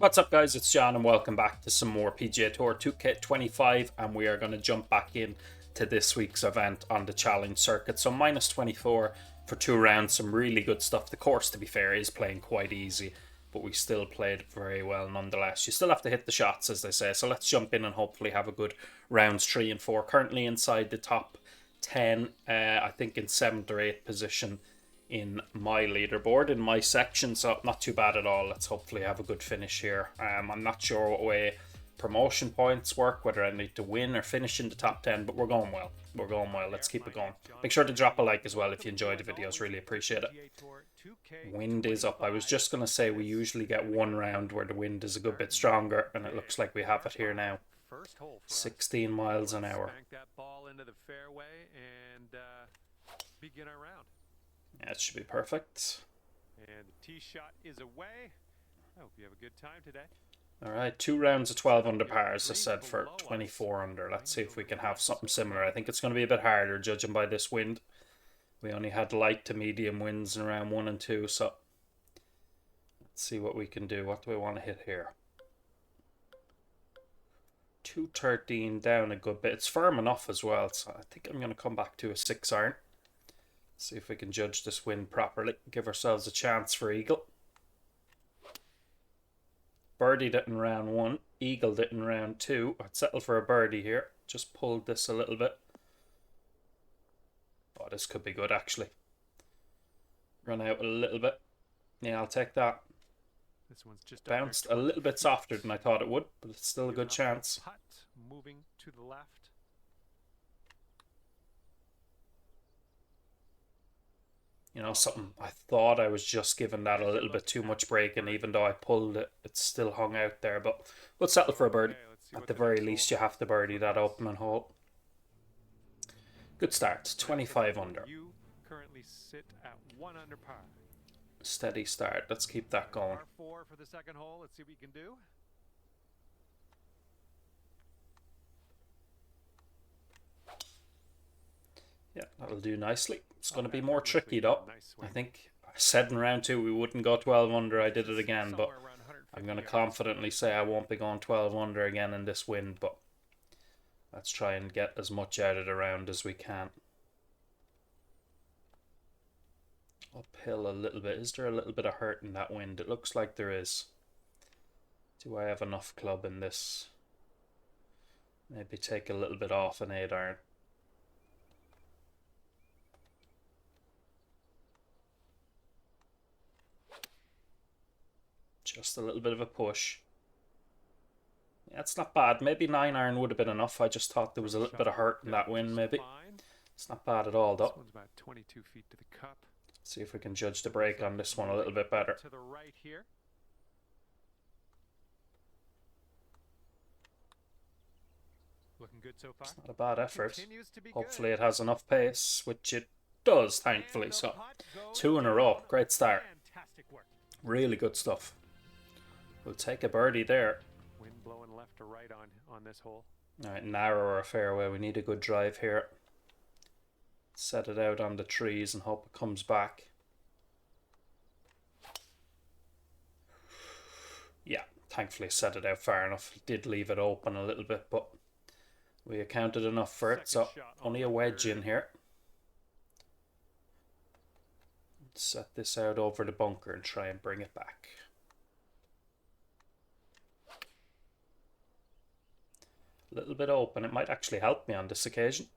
What's up guys, it's John and welcome back to some more PGA Tour 2K25, and we are going to jump back in to this week's event on the challenge circuit. So minus 24 for 2 rounds, some really good stuff. The course, to be fair, is playing quite easy, but we still played very well nonetheless. You still have to hit the shots, as they say, so let's jump in and hopefully have a good rounds 3 and 4. Currently inside the top 10, I think in 7th or 8th position in my leaderboard, in my section, so not too bad at all. Let's hopefully have a good finish here. I'm not sure what way promotion points work, whether I need to win or finish in the top 10, but we're going well. We're going well. Let's keep it going. Make sure to drop a like as well if you enjoy the videos. Really appreciate it. Wind is up. I was just going to say we usually get one round where the wind is a good bit stronger, and it looks like we have it here now. 16 miles an hour. Begin our round. Yeah, it should be perfect. And the tee shot is away. I hope you have a good time today. Alright, 2 rounds of 12 under par, as I said, for 24 under. Let's see if we can have something similar. I think it's going to be a bit harder, judging by this wind. We only had light to medium winds in round 1 and 2, so let's see what we can do. What do I want to hit here? 213 down a good bit. It's firm enough as well, so I think I'm going to come back to a 6 iron. See if we can judge this wind properly. Give ourselves a chance for eagle. Birdied it in round 1. Eagled it in round 2. I'd settle for a birdie here. Just pulled this a little bit. Oh, this could be good actually. Run out a little bit. Yeah, I'll take that. This one's just bounced a little bit softer than I thought it would, but it's still a good chance. Putt moving to the left. You know, something, I thought I was just giving that a little bit too much break, and even though I pulled it, it still hung out there. But we'll settle for a birdie. At the very least, you have to birdie that opening hole. Good start, 25 under. You currently sit at 1 under par. Steady start. Let's keep that going. Par 4 for the second hole. Let's see what we can do. Yeah, that'll do nicely. It's going to be more tricky though. I think I said in round 2 we wouldn't go 12 under. I did it again, but I'm going to confidently say I won't be going 12 under again in this wind, but let's try and get as much out of the round as we can. Uphill a little bit. Is there a little bit of hurt in that wind? It looks like there is. Do I have enough club in this? Maybe take a little bit off an 8 iron. Just a little bit of a push. Yeah, it's not bad. Maybe 9 iron would have been enough. I just thought there was a little bit of hurt in that wind, maybe. It's not bad at all, though. This one's about 22 feet to the cup. See if we can judge the break on this one a little bit better. To the right here. Looking good so far. It's not a bad effort. Hopefully good. it has enough pace, which it does, thankfully. So 2 in a row. Great start. Fantastic work. Really good stuff. We'll take a birdie there. Wind blowing left to right on this hole. Alright, narrower fairway. We need a good drive here. Set it out on the trees and hope it comes back. Yeah, thankfully set it out far enough. Did leave it open a little bit, but we accounted enough for it. So only a wedge in here. Set this out over the bunker and try and bring it back. A little bit open. It might actually help me on this occasion.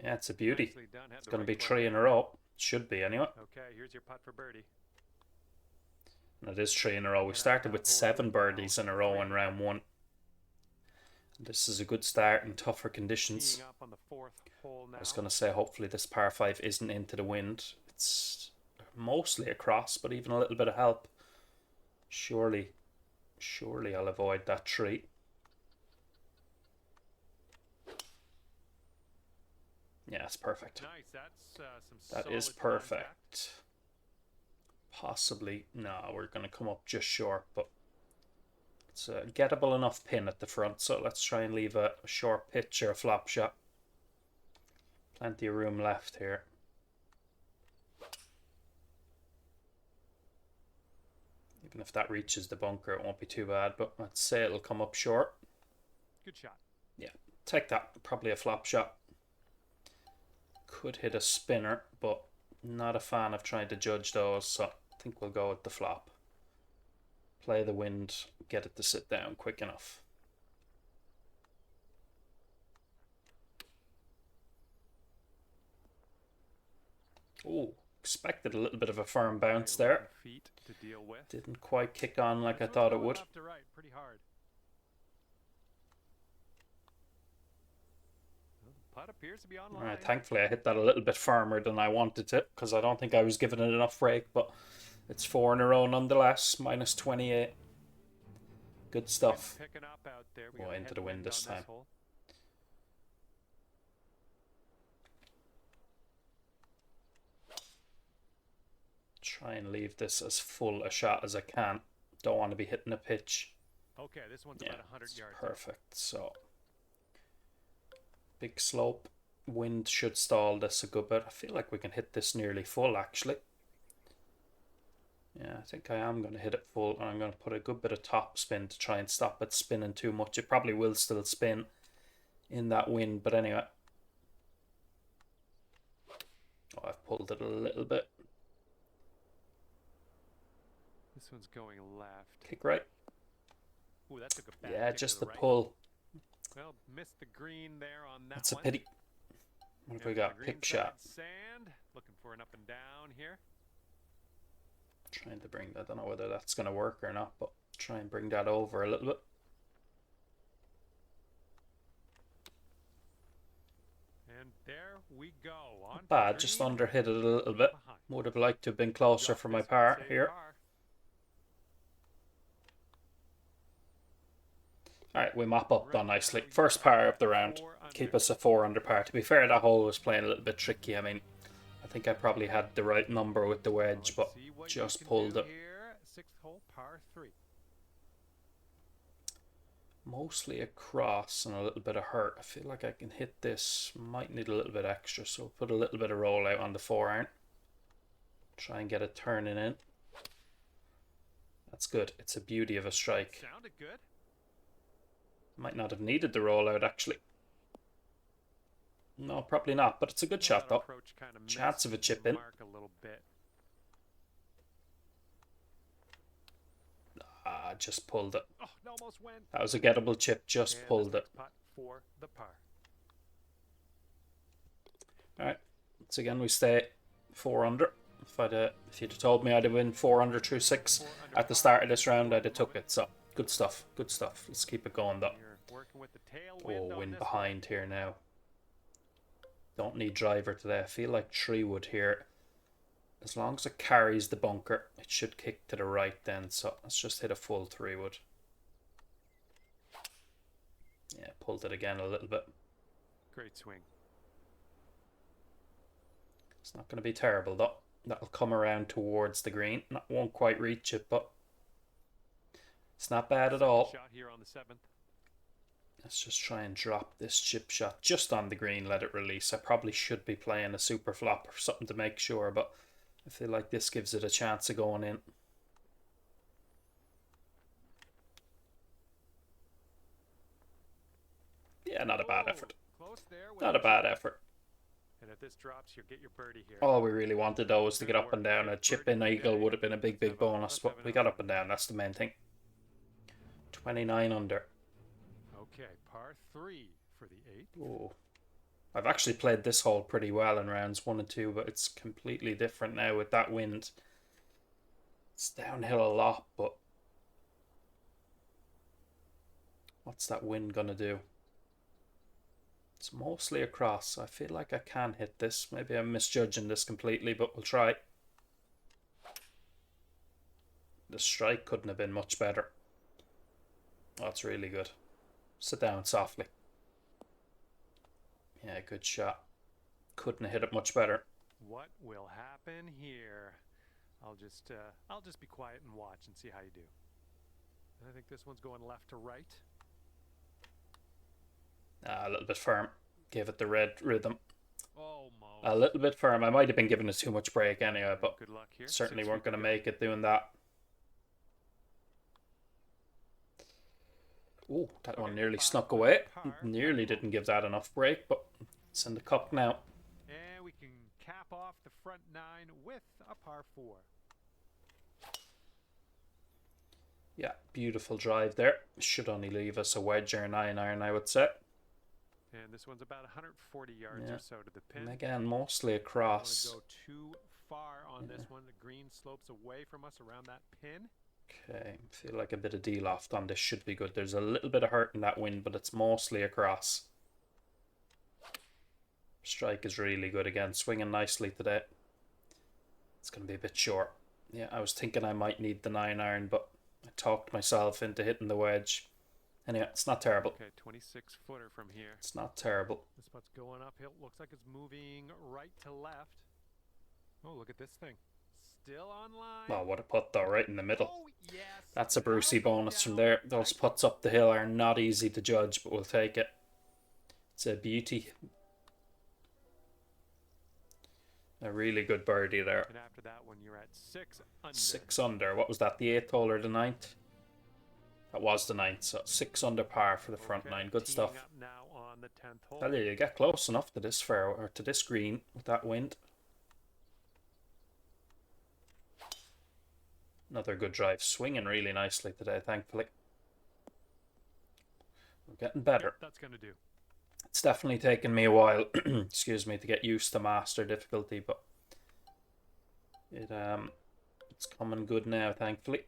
Yeah, it's a beauty. It's going to be 3 in a row. Should be anyway. Okay, here's your putt for birdie. And it is 3 in a row. We started with 7 birdies in a row in round 1. This is a good start in tougher conditions. I was going to say hopefully this par 5 isn't into the wind. It's mostly across, but even a little bit of help. Surely I'll avoid that tree. Yeah, it's perfect. Nice. That's that is perfect. Possibly, no, we're going to come up just short, but it's a gettable enough pin at the front, so let's try and leave a short pitch or a flop shot. Plenty of room left here. Thinking if that reaches the bunker, it won't be too bad, but let's say it'll come up short. Good shot. Yeah, take that. Probably a flop shot. Could hit a spinner, but not a fan of trying to judge those, so I think we'll go with the flop. Play the wind, get it to sit down quick enough. Oh, expected a little bit of a firm bounce there. Feet to deal with. Didn't quite kick on like I thought it would. Left to right, pretty hard. Well, the putt appears to be online. Alright, thankfully I hit that a little bit firmer than I wanted to, because I don't think I was giving it enough break, but it's 4 in a row nonetheless. Minus 28. Good stuff. Picking up out there. Oh, into the wind this time. Try and leave this as full a shot as I can. Don't want to be hitting a pitch. Okay, this one's about 100 yards. Perfect. So, big slope. Wind should stall this a good bit. I feel like we can hit this nearly full, actually. Yeah, I think I am going to hit it full, and I'm going to put a good bit of top spin to try and stop it spinning too much. It probably will still spin in that wind, but anyway. Oh, I've pulled it a little bit. This one's going left. Kick right. Ooh, that took a bad Yeah, kick just to the right. pull. Well, missed the green there on that That's a one. pity. What have we got? Pick shot. Sand. Looking for an up and down here. Trying to bring that. I don't know whether that's going to work or not, but try and bring that over a little bit. And there we go. On Not bad, just under hit it a little bit. Would have liked to have been closer for my par here. Alright, we mop up done nicely. First par of the round. Keep us a 4 under par. To be fair, that hole was playing a little bit tricky. I mean, I think I probably had the right number with the wedge, but just pulled it. 6th hole, par 3. Mostly across and a little bit of hurt. I feel like I can hit this. Might need a little bit extra, so put a little bit of roll out on the 4-iron. Try and get it turning in. That's good. It's a beauty of a strike. Sounded good. Might not have needed the rollout, actually. No, probably not, but it's a good shot, though. Chance of a chip in. Ah, just pulled it. That was a gettable chip, just pulled it. Alright, once again we stay 4 under. If you'd have told me I'd have been 4 under through 6 at the start of this round, I'd have took it. So, good stuff, good stuff. Let's keep it going, though. Oh, wind behind here now. Don't need driver today. I feel like 3 wood here. As long as it carries the bunker, it should kick to the right then. So let's just hit a full 3 wood. Yeah, pulled it again a little bit. Great swing. It's not going to be terrible though. That'll come around towards the green. Won't quite reach it, but it's not bad at all. Shot here on the 7th. Let's just try and drop this chip shot just on the green, let it release. I probably should be playing a super flop or something to make sure, but I feel like this gives it a chance of going in. Yeah, not a bad effort. Not a bad effort. And if this drops, you'll get your birdie here. All we really wanted though was to get up and down. A chip in eagle would have been a big bonus, but we got up and down. That's the main thing. 29 under. Okay, par 3 for the 8th. Oh, I've actually played this hole pretty well in rounds 1 and 2, but it's completely different now with that wind. It's downhill a lot, but what's that wind gonna do? It's mostly across. I feel like I can hit this. Maybe I'm misjudging this completely, but we'll try. The strike couldn't have been much better. That's really good. Sit down softly. Yeah, good shot. Couldn't have hit it much better. What will happen here? I'll just be quiet and watch and see how you do. I think this one's going left to right. A little bit firm. Gave it the red rhythm. Almost. A little bit firm. I might have been giving it too much break anyway, but good luck here. certainly weren't going to make it doing that. Oh, that one Okay, nearly 5 snuck under away. par, Nearly left hole. didn't give that enough break, but it's in the cup now. And we can cap off the front 9 with a par 4. Yeah, beautiful drive there. Should only leave us a wedge or a 9-iron, I would say. And this one's about 140 yards Yeah. or so to the pin. And again, mostly Don't want across. to go too far on this one. The green slopes away from us around that pin. Okay, feel like a bit of de-loft on this should be good. There's a little bit of hurt in that wind, but it's mostly across. Strike is really good again, swinging nicely today. It's going to be a bit short. Yeah, I was thinking I might need the 9-iron, but I talked myself into hitting the wedge. Anyway, it's not terrible. Okay, 26 footer from here. It's not terrible. This putt's going uphill. Looks like it's moving right to left. Oh, look at this thing. Still on line. Oh, what a putt though, right in the middle. Oh, yes. That's a Brucey bonus from there. Those putts up the hill are not easy to judge, but we'll take it. It's a beauty. A really good birdie there. And after that one, you're at 6 under. 6 under. What was that, the 8th hole or the 9th? That was the 9th, so 6 under par for the front 9. Good stuff. Up now on the 10th hole. Tell you get close enough to this fair or to this green with that wind. Another good drive, swinging really nicely today, thankfully. We're getting better. Yep, that's going to do. It's definitely taken me a while, excuse me, to get used to master difficulty, but it's coming good now, thankfully.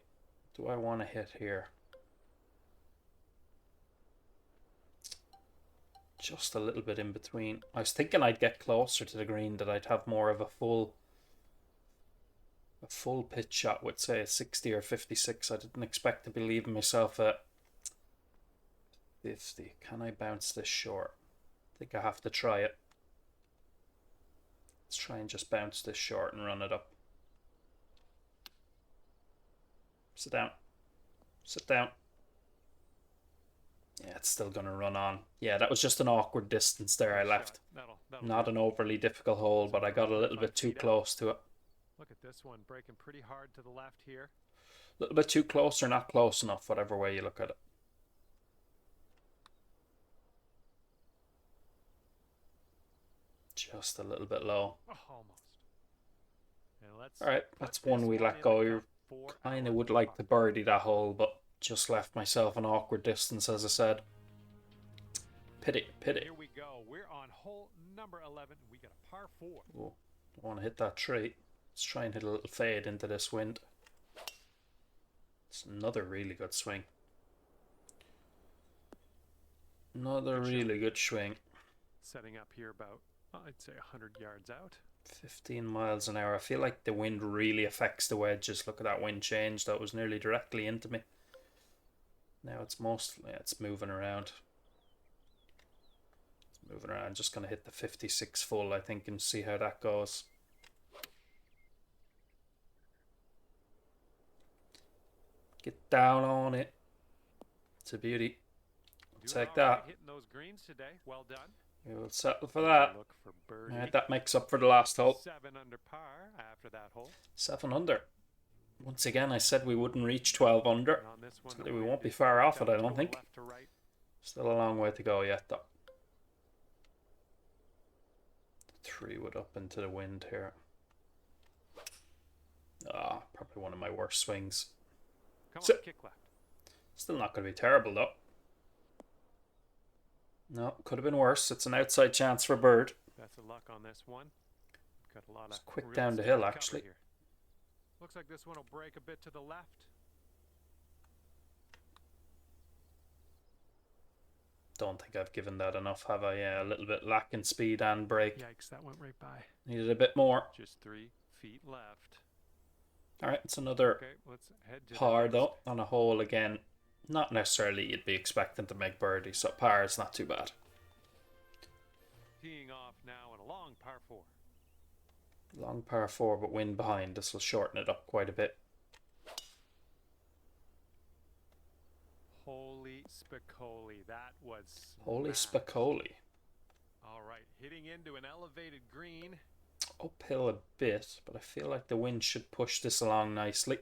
Do I want to hit here? Just a little bit in between. I was thinking I'd get closer to the green, that I'd have more of a full pitch shot with, say, a 60 or 56. I didn't expect to be leaving myself at 50. Can I bounce this short? I think I have to try it. Let's try and just bounce this short and run it up. Sit down. Sit down. Yeah, it's still going to run on. Yeah, that was just an awkward distance there I left. Not an overly difficult hole, but I got a little bit too close to it. Look at this one, breaking pretty hard to the left here. A little bit too close or not close enough, whatever way you look at it. Just a little bit low. Oh, almost. Alright, that's one we let go. You kind of would like to birdie that hole, but just left myself an awkward distance, as I said. Pity, pity. Here we go. We're on hole number 11. We got a par 4. Oh, don't want to hit that tree. Let's try and hit a little fade into this wind. It's another really good swing. Another really good swing. Setting up here about, I'd say 100 yards out. 15 miles an hour. I feel like the wind really affects the wedges. Look at that wind change. That was nearly directly into me. Now it's mostly, it's moving around. It's moving around. Just going to hit the 56 full, I think, and see how that goes. Get down on it. It's a beauty. I'll take that. Hitting those greens today. Well done. We'll settle for that. Look for birdie. Alright, that makes up for the last hole. 7 under par after that hole. 7 under. Once again, I said we wouldn't reach 12 under. And on this one, So we won't be far off it, I don't think. Left to right. Still a long way to go yet, though. 3 wood up into the wind here. Ah, probably one of my worst swings. Come So- on, kick left. Still not going to be terrible, though. No, could have been worse. It's an outside chance for bird. That's a luck on this one. Got a lot It's of quick real down the estate hill, to cover actually. here. Looks like this one will break a bit to the left. Don't think I've given that enough, have I? Yeah, a little bit lacking speed and break. Yikes, that went right by. Needed a bit more. Just 3 feet left. Alright, it's another Okay, let's head to par, the next. though, on a hole again. Not necessarily you'd be expecting to make birdie, so par is not too bad. Teeing off now in a long par 4. Long par 4, but wind behind. This will shorten it up quite a bit. Holy spicoli, that was Holy smack. spicoli. All right, hitting into an elevated green. Uphill a bit, but I feel like the wind should push this along nicely.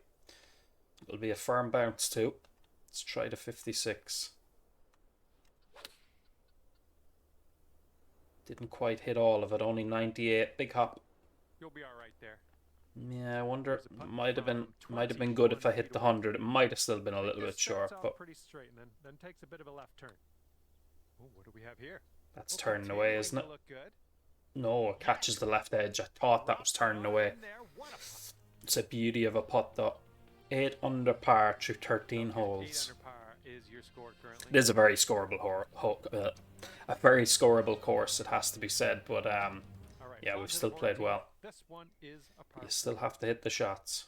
It'll be a firm bounce too. Let's try the 56. Didn't quite hit all of it, only 98. Big hop. You'll be all right there. Yeah, I wonder. There's a putt Might have from been good if I 21 hit feet the away. 100. It might have still been a I think little bit this starts short, off but pretty straight and then takes a bit of a left turn. Oh, what do we have here? that's Oh, turning away, isn't it? continuing to look good. No, it catches the left edge. I thought that was turning Dropped away. on in there. What a putt. It's a beauty of a putt, though. 8 under par through 13 Okay, 8 holes. under par is your score currently. It is a very scoreable a very scoreable course, it has to be said, but All right, yeah, on we've to the still played 14th. well. This one is a par. You still have to hit the shots.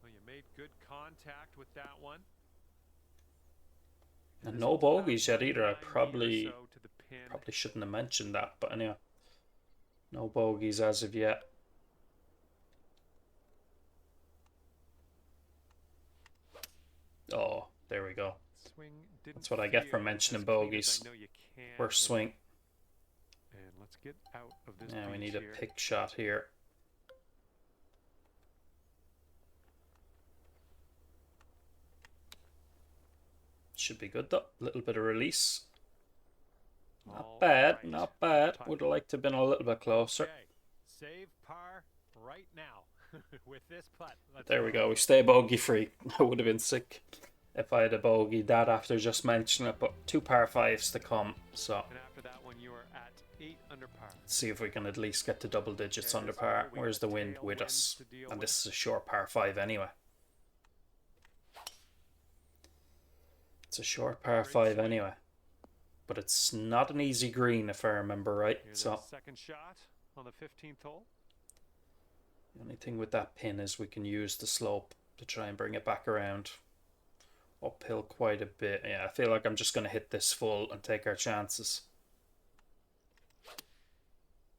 Well, you made good contact with that one. And this no one's about bogeys yet either. I 29 feet or probably so to the pin. shouldn't have mentioned that, but anyway. No bogeys as of yet. Oh, there we go. Swing didn't That's what I get for feel mentioning as clean as bogeys. I know you can. First swing. And let's get out of this. Yeah, we beach need a here. pick shot here. Should be good though. A little bit of release. Not bad, right. not bad. Putt. Would have liked to have been a little bit closer. Okay, save par right now with this putt. There we go. We stay bogey free. I would have been sick if I had a bogey that after just mentioning it, but 2 par 5s to come. So And after that one, you are at 8 under par. let's see if we can at least get to double digits Okay, under this par. hole we Where's got the wind tailwinds with us? to deal And with. this is a short par 5 anyway. It's a short par Great 5 swing. anyway. But it's not an easy green if I remember right. Here's So our second shot on the 15th hole. the only thing with that pin is we can use the slope to try and bring it back around. Uphill quite a bit. Yeah, I feel like I'm just going to hit this full and take our chances.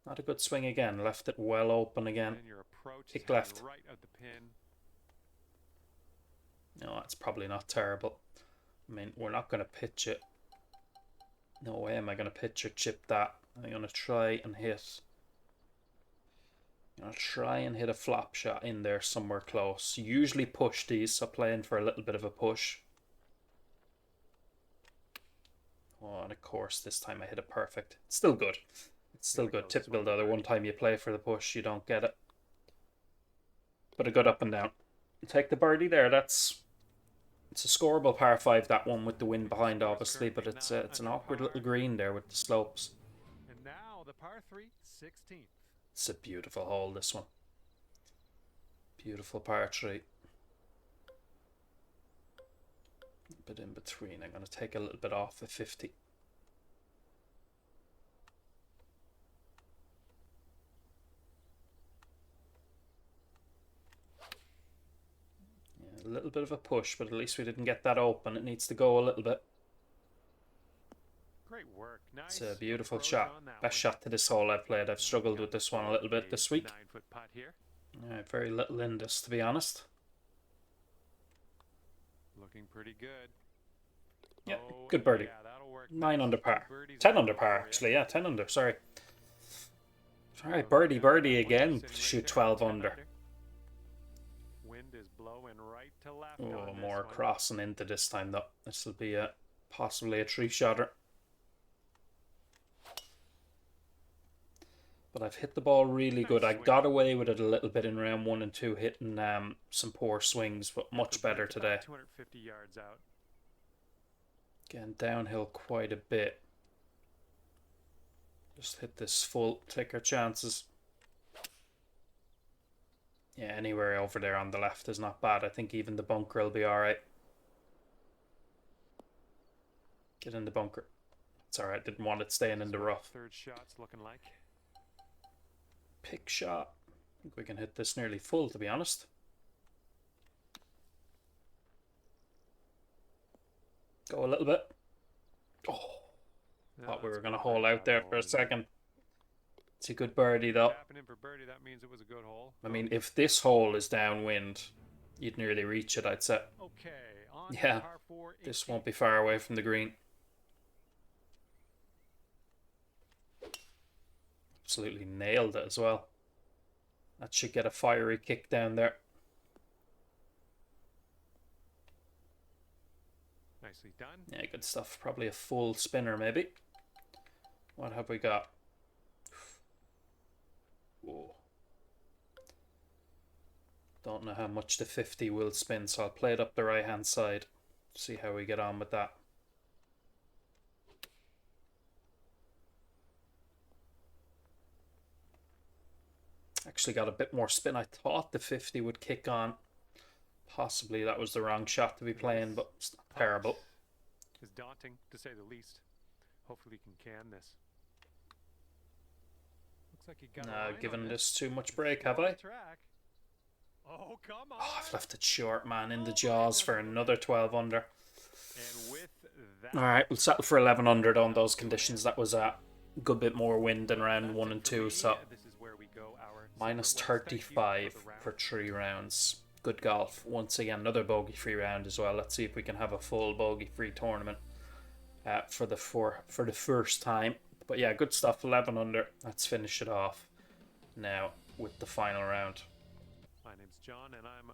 Not a good swing again. Left it well open again. And your approach is Kick heading left. right at the pin. No, that's probably not terrible. I mean, we're not going to pitch it. No way am I going to pitch or chip that. I'm going to try and hit... I'll try and hit a flop shot in there somewhere close. Usually push these, so playing for a little bit of a push. Oh, and of course, this time I hit it perfect. It's still good. It's still good. Typical though, the one time you play for the push, you don't get it. But a good up and down. Take the birdie there. It's a scoreable par 5, that one, with the wind behind, obviously, but it's an awkward little green there with the slopes. And now the par 3, 16th. It's a beautiful hole, this one. Beautiful par 3. A bit in between. I'm going to take a little bit off the 50. Yeah, a little bit of a push, but at least we didn't get that open. It needs to go a little bit. Great work. Nice. It's a beautiful approach shot. on that Best one. shot to this hole I've played. I've struggled with this one a little bit this week. 9-foot putt here. Yeah, very little in this, to be honest. Looking pretty good. Yeah, Oh, good birdie. Yeah, that'll work. 9 under par. Birdies 10 will under work par, for you. actually. Yeah, 10 under, sorry. Alright, Okay, birdie, that birdie one's again. sitting right Shoot there, 12 10 under. Wind is blowing right to left. Oh, on this more one. crossing into this time, though. This will be possibly a 3-shotter. But I've hit the ball really good. I swing. got away with it a little bit in round 1 and 2, hitting some poor swings, but much Looks like better it's today. about 250 yards out. Getting downhill quite a bit. Just hit this full, take our chances. Yeah, anywhere over there on the left is not bad. I think even the bunker will be alright. Get in the bunker. It's alright, didn't want it staying in the rough. Third shot's looking like. Pick shot. I think we can hit this nearly full, to be honest. Go a little bit. Oh, thought we were going to hole out there for a second. It's a good birdie, though. Tapping in for birdie, that means it was a good hole. I mean, if this hole is downwind, you'd nearly reach it, I'd say. Okay, on Yeah, to par 4, this 18. won't be far away from the green. Absolutely nailed it as well. That should get a fiery kick down there. Nice Nicely done. Yeah, good stuff. Probably a full spinner, maybe. What have we got? Whoa. Don't know how much the 50 will spin, so I'll play it up the right hand side. See how we get on with that. Actually got a bit more spin. I thought the 50 would kick on. Possibly that was the wrong shot to be playing, but it's not terrible. It's daunting, to say the least. Hopefully you can this. Looks like you got No, given this too much break, have I? Oh, come on. Oh, I've left it short, man, in the jaws for another 12 under. And with that, Alright, we'll settle for 11 under on those conditions. That was a good bit more wind than round 1 and 2, so minus 35 for 3 rounds. Good golf. Once again, another bogey-free round as well. Let's see if we can have a full bogey-free tournament for the first time. But yeah, good stuff. 11 under. Let's finish it off now with the final round. My name's John, and I'm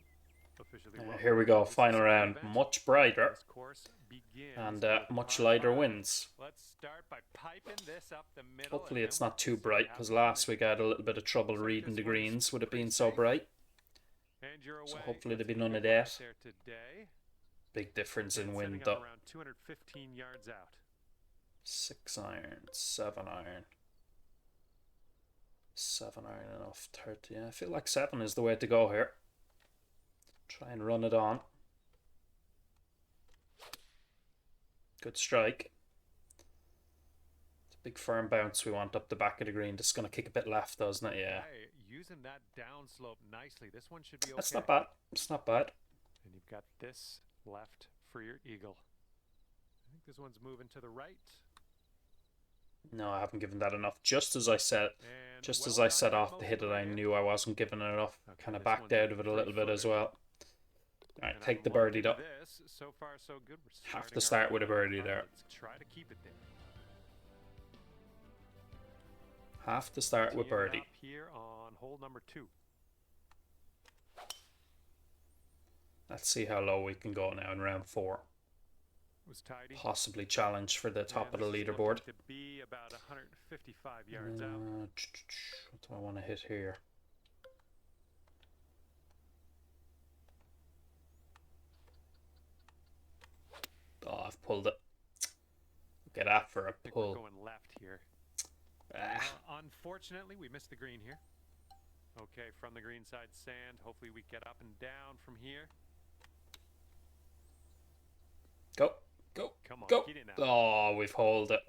officially here we go. Final round. Much brighter and much lighter winds. Let's start by piping this up the middle. Hopefully it's not too bright, because last week I had a little bit of trouble reading the greens with it being so bright. So hopefully there'll be none of that. Big difference in wind though. 215 yards out. 6 iron, 7 iron. 7 iron enough, 30. Yeah, I feel like 7 is the way to go here. Try and run it on. Good strike. It's a big firm bounce we want up the back of the green. Just going to kick a bit left though, isn't it? Yeah. Using that downslope nicely. This one should be okay. That's not bad. It's not bad. And you've got this left for your eagle. I think this one's moving to the right. No, I haven't given that enough. Just as I said off the hit it, I knew I wasn't giving it enough. Okay, kind of backed out of it a little bit as well. Alright, take the birdie though. So far, so good. Have to start with a birdie there. Let's try to keep it there. Have to start with birdie. Here on hole number 2. Let's see how low we can go now in round 4. Was tidy. Possibly challenge for the top of the leaderboard. To be about 155 yards out. What do I want to hit here? Oh, I've pulled it. Get that for a pull. We're going left here. Unfortunately, we missed the green here. Okay, from the green side sand. Hopefully we get up and down from here. Go. Go. Come on, go. Get in now. Oh, we've holed it.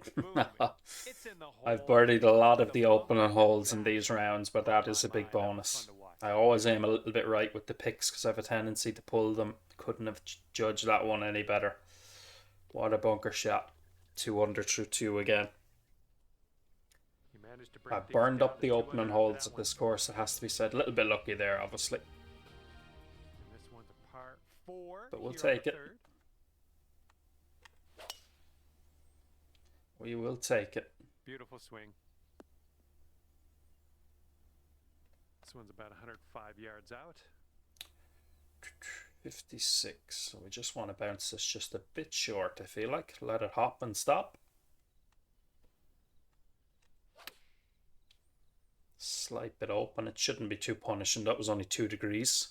It's in the hole. I've birdied a lot of the opening holes in these rounds, but that is a big bonus. I always aim a little bit right with the picks because I have a tendency to pull them. Couldn't have judged that one any better. What a bunker shot. 2 under through 2 again. I burned up the opening holes at this course, it has to be said. A little bit lucky there, obviously. And this one's a par 4. But we'll take it. We will take it. Beautiful swing. This one's about 105 yards out. 56. So we just want to bounce this just a bit short, I feel like. Let it hop and stop. Slight bit open. It shouldn't be too punishing. That was only 2 degrees.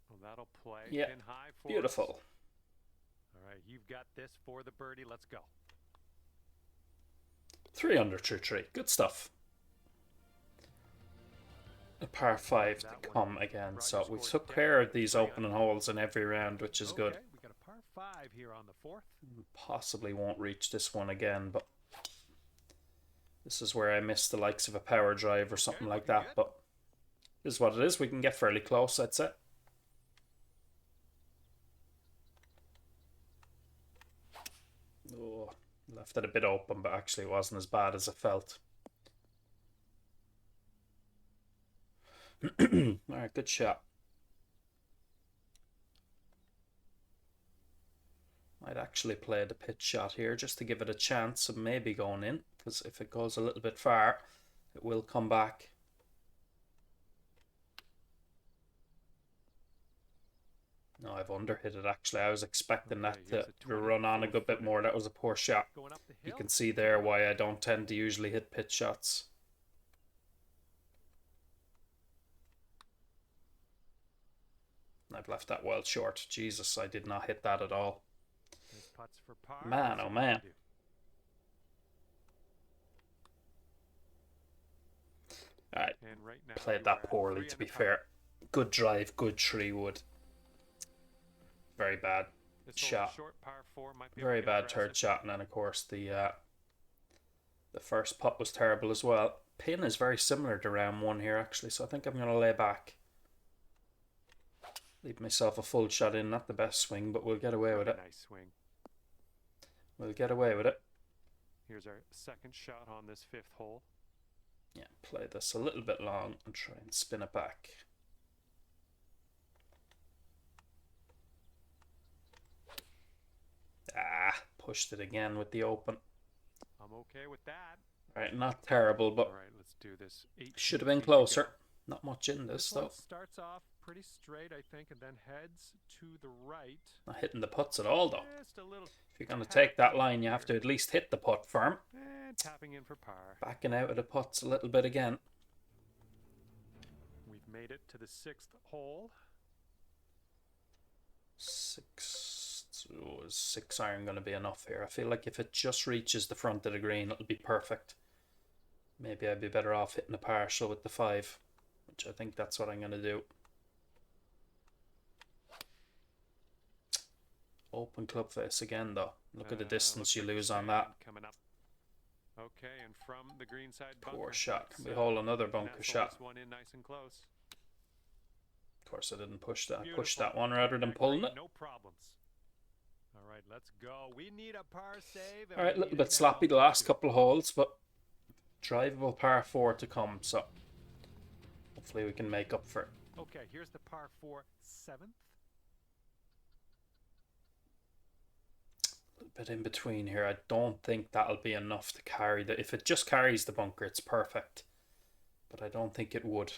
Well, that'll play. Yeah. Pin high for Beautiful. us. All right, you've got this for the birdie. Let's go. 3 under through 3. Good stuff. A par 5 to come again. So we took care of these opening holes in every round, which is good. We got a par 5 here on the 4th. Possibly won't reach this one again, but this is where I missed the likes of a power drive or something like that. But this is what it is. We can get fairly close, that's it. Oh, left it a bit open, but actually it wasn't as bad as it felt. Alright, good shot. Might actually play the pitch shot here just to give it a chance of maybe going in, because if it goes a little bit far, it will come back. No, I've underhit it actually. I was expecting Okay, that here's to a run on a good bit 24-footer. more. That was a poor shot. Going up the You hill. can see there why I don't tend to usually hit pitch shots. I've left that well short. Jesus, I did not hit that at all. This putt's for par. Man, oh man. Alright, And right now played you are that at poorly 3 to under be par. fair. Good drive, good 3-wood. Very bad This hole's a shot. short par 4, might be able Very to get bad third aggressive. shot, and then of course the first putt was terrible as well. Pin is very similar to round 1 here actually, so I think I'm going to lay back. Leave myself a full shot in, not the best swing, but we'll get away with it. Nice swing. We'll get away with it. Here's our second shot on this 5th hole. Yeah, play this a little bit long and try and spin it back. Pushed it again with the open. I'm okay with that. Alright, not terrible, but All right, let's do this. should have been closer. Not much in this though. Starts off pretty straight, I think, and then heads to the right. Not hitting the putts at all though. Just a little. If you're going to take that line, you have to at least hit the putt firm. And tapping in for par. Backing out of the putts a little bit again. We've made it to the 6th hole. 6 iron going to be enough here. I feel like if it just reaches the front of the green, it'll be perfect. Maybe I'd be better off hitting a partial with the 5, which I think that's what I'm going to do. Open club face again though. Look at the distance you lose on that. Coming up. Okay, and from the green side bunker. Poor shot. Can we hold another bunker shot? This one in nice and close. Of course I didn't push that. Beautiful. Push that one rather than pulling it. No problems. All right, let's go. We need a par save. All right, a little bit sloppy the last couple of holes, but drivable par 4 to come, so hopefully we can make up for it. Okay, here's the par 4 7th. A little bit in between here. I don't think that'll be enough to carry the. If it just carries the bunker, it's perfect, but I don't think it would.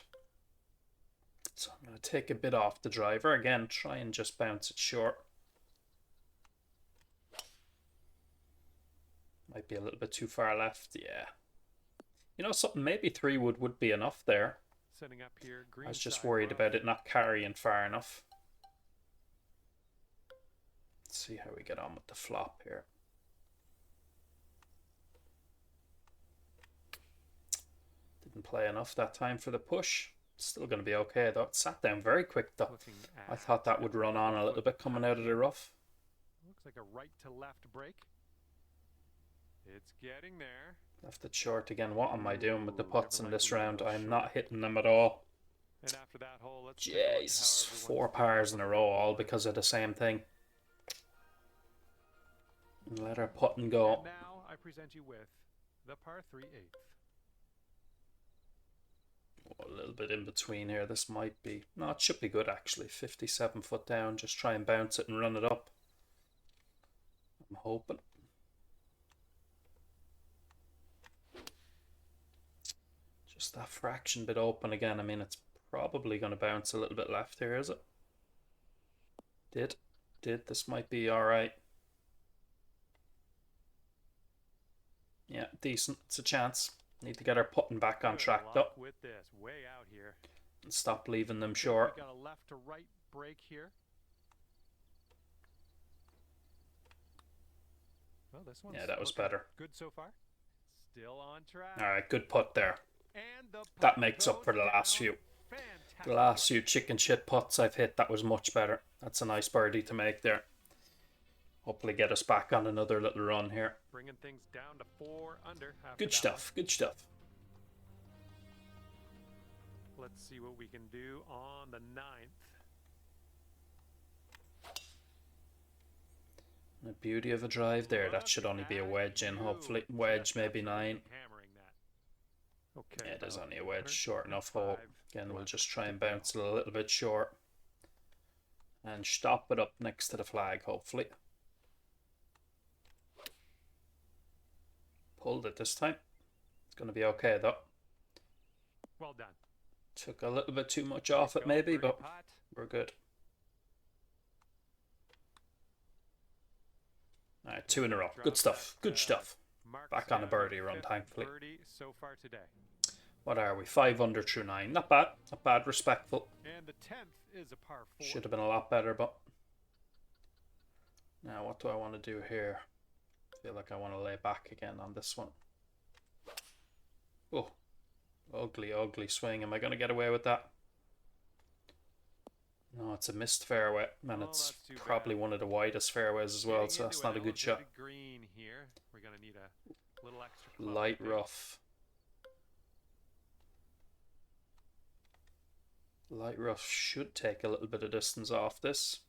So I'm going to take a bit off the driver again, try and just bounce it short. Might be a little bit too far left. Yeah. You know something, maybe 3-wood would be enough there. Setting up here, green I was just side worried rough. about it not carrying far enough. Let's see how we get on with the flop here. Didn't play enough that time for the push. Still going to be okay though. It sat down very quick though. I thought that would run on a little bit coming out of the rough. Looks like a right to left break. It's getting there. Left it short again. What am I doing with the putts in this round? I'm not hitting them at all. And after that hole, let's Jeez, 4 pars in a row, all because of the same thing. Let her putt and go. And now I present you with the par 3 8th. A little bit in between here. This might be. No, it should be good actually. 57 foot down. Just try and bounce it and run it up. I'm hoping. Just that fraction bit open again. I mean, it's probably going to bounce a little bit left here, is it? Did. This might be alright. Yeah, decent. It's a chance. Need to get our putting back on track though. With this, way out here. And stop leaving them short. We got a left to right break here. Well, this one's Yeah, that was better. Good so far. Still on track. Alright, good putt there. And the That makes up for the last few. Fantastic. The last few chicken shit putts I've hit, that was much better. That's a nice birdie to make there. Hopefully get us back on another little run here. Bringing things down to 4 under. Good stuff, good stuff. Let's see what we can do on the 9th. The beauty of a drive there. That should only be a wedge in, hopefully. Wedge, maybe 9. Hammering that. Okay. Yeah, there's only a wedge, short enough hole. Again, we'll just try and bounce it a little bit short. And stop it up next to the flag, hopefully. Pulled it this time. It's going to be okay, though. Well done. Took a little bit too much off it, maybe, but we're good. two in a row. Good stuff. Good stuff. Back on a birdie run, thankfully. Birdie so far today. What are we? 5 under through 9. Not bad. Not bad. Respectful. And the 10th is a par 4. Should have been a lot better, but... Now, what do I want to do here? I feel like I want to lay back again on this one. Oh. Ugly, ugly swing. Am I going to get away with that? No, it's a missed fairway, and it's probably one of the widest fairways as well, so that's not a good shot. Green here. We're going to need a little extra light rough. Light rough should take a little bit of distance off this.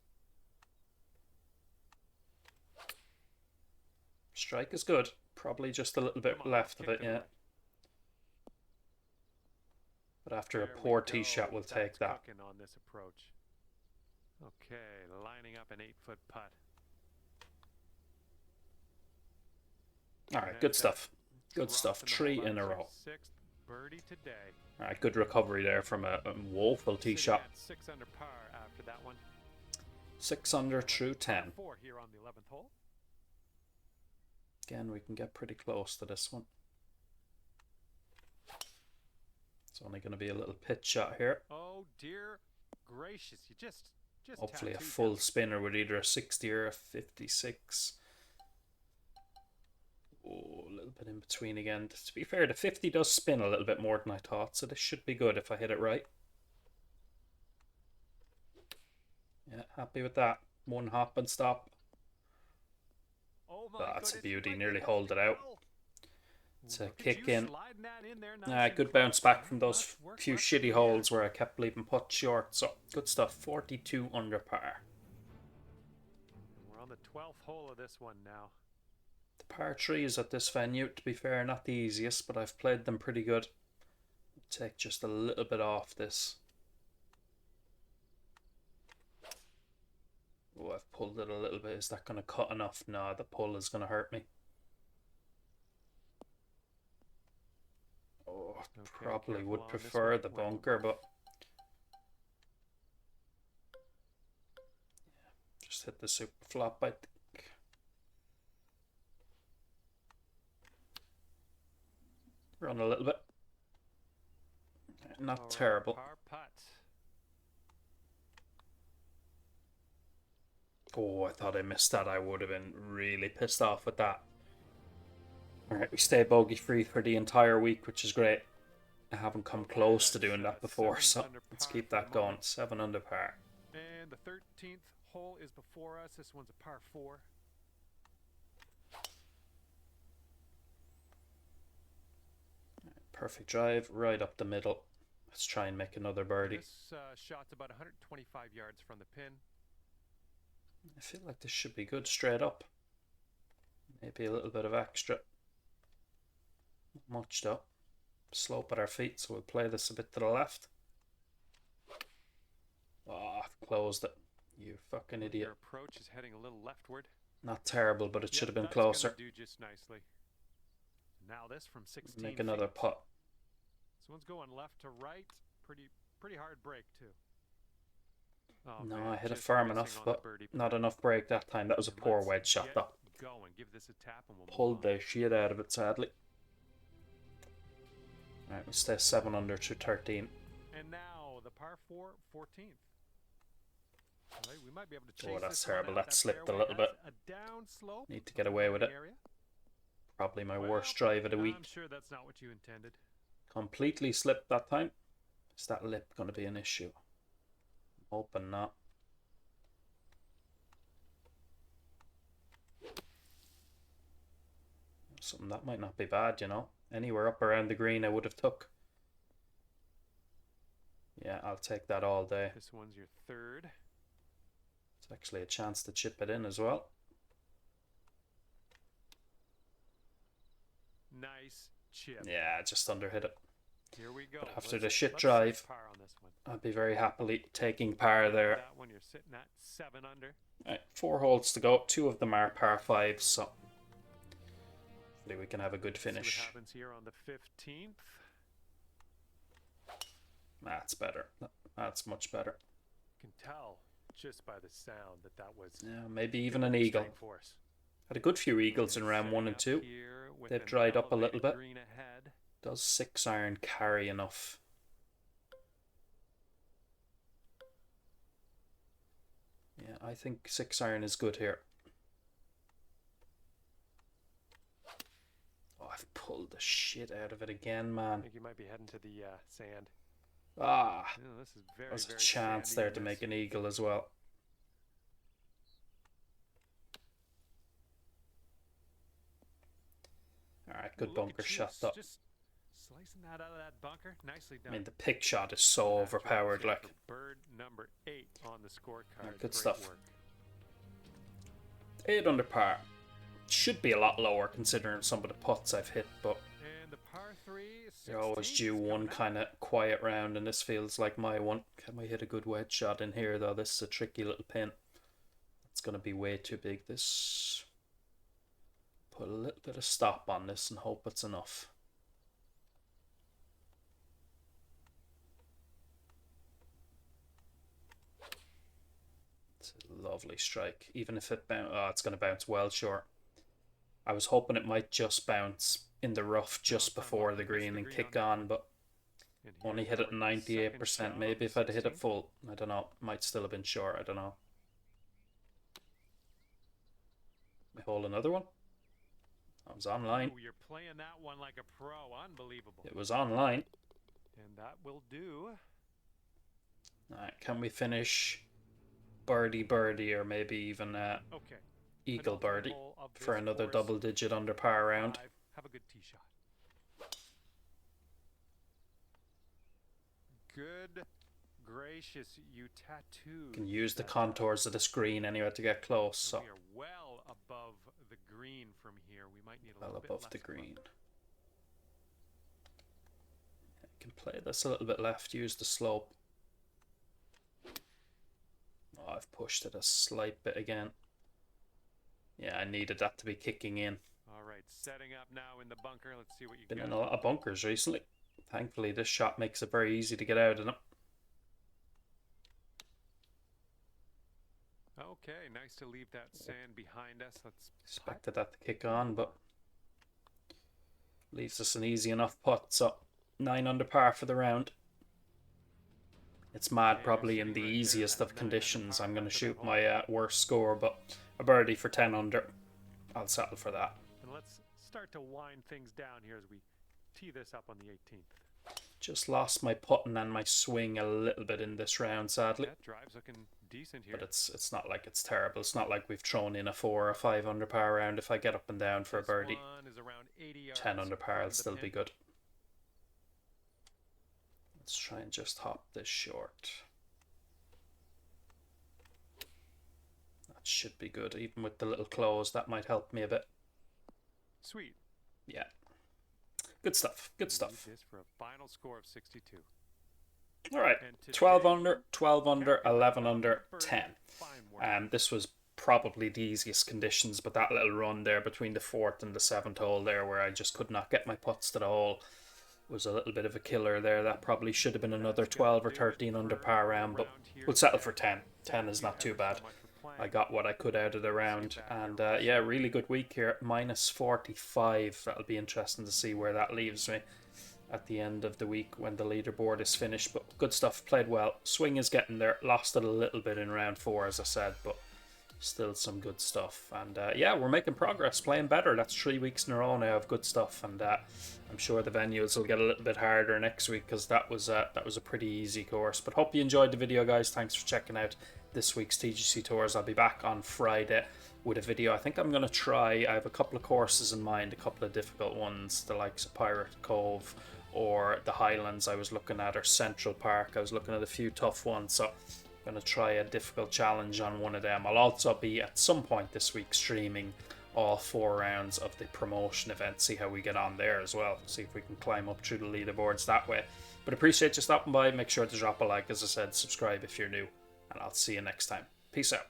Strike is good. Probably just a little bit left of it, yeah. But after a poor tee shot, we'll take that. On this approach. Okay, lining up an 8-foot putt. Alright, good stuff. Good stuff. 3 in a row. Sixth birdie today. Alright, good recovery there from a woeful tee shot. 6 under par after that one. 6 under through 10. 4 here on the 11th hole. Again, we can get pretty close to this one. It's only going to be a little pitch shot here. Oh dear gracious, you just hopefully a full spinner with either a 60 or a 56. Oh, a little bit in between again. To be fair, the 50 does spin a little bit more than I thought, so this should be good if I hit it right. Yeah, happy with that. One hop and stop. Oh my That's a beauty. goodness, Nearly hauled it out. It's a kick in. Nice Good bounce back from those few shitty holes where I kept leaving putts short. So, good stuff. 42 under par. We're on the 12th hole of this one now. The par 3s at this venue, to be fair, not the easiest, but I've played them pretty good. Take just a little bit off this. Oh, I've pulled it a little bit. Is that going to cut enough? No, the pull is going to hurt me. Oh, probably would prefer the bunker, but yeah, just hit the super flop, I think. Run a little bit. Not terrible. Oh, I thought I missed that. I would have been really pissed off with that. Alright, we stay bogey free for the entire week, which is great. I haven't come close to doing that before, so let's keep that going. 7 under par. And the 13th hole is before us. This one's a par 4. Perfect drive, right up the middle. Let's try and make another birdie. This shot's about 125 yards from the pin. I feel like this should be good straight up. Maybe a little bit of extra. Not much though. Slope at our feet, so we'll play this a bit to the left. Oh, I've closed it. You fucking idiot. Your approach is heading a little leftward. Not terrible, but it should have been closer. Do just nicely. Now this from 16 Make another feet. putt. This one's going left to right. Pretty hard break too. Oh, no, man, I hit it just firm missing enough, on the but birdie not putt. enough break that time. That was a poor wedge shot though. Going. Give this a tap and we'll Pulled move on. the shit out of it, sadly. Alright, we stay 7 under to 13. And now the par 4, 14th. All right, we might be able to chase Oh, that's this one terrible. out. That slipped a little bit. A down slope. Need to get away with it. Area. Probably my worst drive of the week. I'm sure that's not what you intended. Completely slipped that time. Is that lip going to be an issue? Hoping not. Something that might not be bad, you know. Anywhere up around the green I would have took. Yeah, I'll take that all day. This one's your third. It's actually a chance to chip it in as well. Nice chip. Yeah, just under hit it. Here we go. But after the shit drive, I'd be very happily taking par there. That one you're sitting at 7 under. Right, 4 holes to go. 2 of them are par 5s, so hopefully we can have a good finish. See what happens here on the 15th. That's better. That's much better. You can tell just by the sound that was Yeah, maybe even an eagle. force. Had a good few eagles in round 1 and 2. They've dried up a little bit. Does 6-iron carry enough? Yeah, I think 6-iron is good here. Oh, I've pulled the shit out of it again, man. I think you might be heading to the sand. Ah, This is very, there's a very chance sandy there in to this. make an eagle as well. Alright, good bunker shot though. Just slicing that out of that bunker. Nicely I done. mean, the pick shot is so overpowered, like. Bird number 8 on the scorecard. Good stuff. 8 under par. Should be a lot lower considering some of the putts I've hit, but and the par 3, you're always due one kind of quiet round, and this feels like my one. Can we hit a good wedge shot in here though? This is a tricky little pin. It's going to be way too big. This. Put a little bit of stop on this and hope it's enough. It's a lovely strike. Even if it bounce, oh, it's going to bounce well short. I was hoping it might just bounce in the rough just before the green and kick on, but only hit it 98%. Maybe if I'd hit it full, I don't know. Might still have been short. I don't know. We hold another one. I was online. Ooh, you're playing that one like a pro. Unbelievable. It was online. And that will do. Alright, can we finish birdie birdie or maybe even eagle birdie for another double-digit under par round? Have a good tee shot. Good gracious, you tattooed. Can use the contours of the screen anyway to get close. So we are well above the green from here. We might need a well little bit above less the green. I can play this a little bit left. Use the slope. Oh, I've pushed it a slight bit again. Yeah, I needed that to be kicking in. All right, setting up now in the bunker. Let's see what you Been got. in a lot of bunkers recently. Thankfully, this shot makes it very easy to get out of them. Okay, nice to leave that sand behind us. Let's expected that to kick on, but leaves us an easy enough putt. So 9 under par for the round. It's mad, probably in the easiest of conditions. I'm going to shoot my worst score, but a birdie for 10 under. I'll settle for that. And let's start to wind things down here as we tee this up on the 18th. Just lost my putting and my swing a little bit in this round, sadly. That drive's looking decent here. But it's not like it's terrible. It's not like we've thrown in a 4 or 5 under par round. If I get up and down for a birdie, 10 under par will still be good. Let's try and just hop this short. That should be good. Even with the little close, that might help me a bit. Sweet. Yeah. Good stuff. Good stuff. This for a final score of 62. All right. 12 under, 12 under, 11 under, 10. This was probably the easiest conditions, but that little run there between the 4th and the 7th hole there where I just could not get my putts to the hole was a little bit of a killer there. That probably should have been another 12 or 13 under par round, but we'll settle for 10. 10 is not too bad. I got what I could out of the round, and yeah, really good week here. Minus 45. That'll be interesting to see where that leaves me at the end of the week when the leaderboard is finished. But good stuff, played well. Swing is getting there. Lost it a little bit in round 4, as I said, but still some good stuff. And yeah, we're making progress, playing better. That's 3 weeks in a row now of good stuff, and I'm sure the venues will get a little bit harder next week because that was a pretty easy course. But hope you enjoyed the video, guys. Thanks for checking out this week's TGC Tours. I'll be back on Friday with a video. I think I'm going to try, I have a couple of courses in mind, a couple of difficult ones, the likes of Pirate Cove or the Highlands I was looking at, or Central Park. I was looking at a few tough ones, so I'm going to try a difficult challenge on one of them. I'll also be at some point this week streaming all 4 rounds of the promotion event, see how we get on there as well, see if we can climb up through the leaderboards that way. But appreciate you stopping by. Make sure to drop a like, as I said, subscribe if you're new, and I'll see you next time. Peace out.